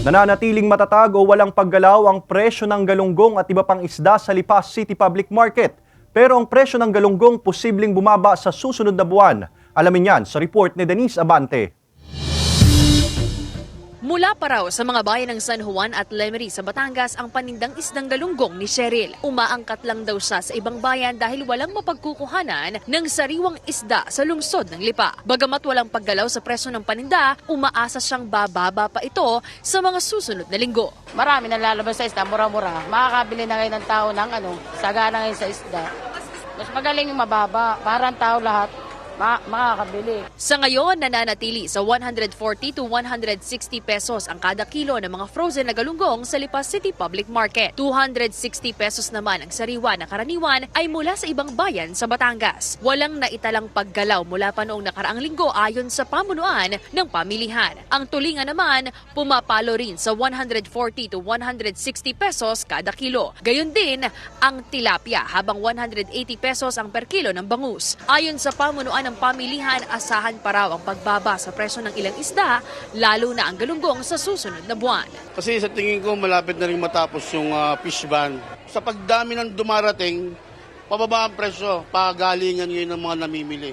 Nananatiling matatag o walang paggalaw ang presyo ng galunggong at iba pang isda sa Lipa City Public Market. Pero ang presyo ng galunggong posibleng bumaba sa susunod na buwan. Alamin yan sa report ni Denise Abante. Mula pa raw sa mga bayan ng San Juan at Lemery sa Batangas ang panindang isdang galunggong ni Cheryl. Umaangkat lang daw siya sa ibang bayan dahil walang mapagkukuhanan ng sariwang isda sa lungsod ng Lipa. Bagamat walang paggalaw sa presyo ng paninda, umaasa siyang bababa pa ito sa mga susunod na linggo. Marami na lalabas sa isda, mura-mura. Makakabili na ngayon ng tao ng sagana ngayon sa isda. Mas magaling yung mababa, parang tao lahat. Makakabili. Sa ngayon, nananatili sa 140 to 160 pesos ang kada kilo ng mga frozen na galunggong sa Lipa City Public Market. 260 pesos naman ang sariwa na karaniwan ay mula sa ibang bayan sa Batangas. Walang naitalang paggalaw mula pa noong nakaraang linggo ayon sa pamunuan ng pamilihan. Ang tulingan naman, pumapalo rin sa 140 to 160 pesos kada kilo. Gayon din ang tilapia habang 180 pesos ang per kilo ng bangus. Ayon sa pamunuan ng pamilihan, asahan pa raw ang pagbaba sa presyo ng ilang isda, lalo na ang galunggong sa susunod na buwan. Kasi sa tingin ko malapit na rin matapos yung fish ban. Sa pagdami ng dumarating, pababa ang presyo, pagalingan ngayon ng mga namimili.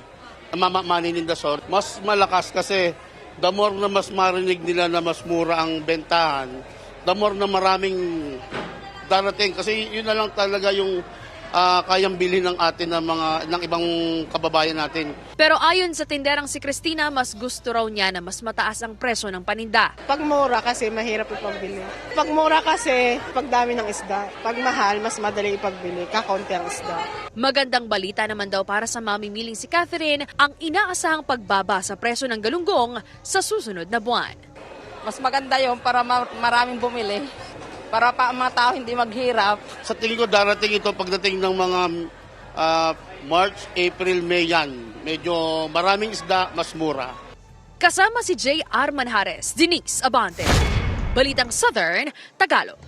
Maninindasor, mas malakas kasi the more na mas marinig nila na mas mura ang bentahan, the more na maraming darating. Kasi yun na lang talaga yung kayang bilhin ng atin ng ibang kababayan natin. Pero ayon sa tinderang si Christina, mas gusto raw niya na mas mataas ang presyo ng paninda. Pag mura kasi mahirap ipagbili. Pag mura kasi pagdami ng isda. Pag mahal, mas madali ipagbili. Kakaunti ang isda. Magandang balita naman daw para sa mamimiling si Catherine ang inaasahang pagbaba sa presyo ng galunggong sa susunod na buwan. Mas maganda yun para maraming bumili. Para pa ang mga tao hindi maghirap. Sa tingin ko darating ito pagdating ng mga March, April, May yan. Medyo maraming isda, mas mura. Kasama si J. R. Manjares, Denise Abante. Balitang Southern, Tagalog.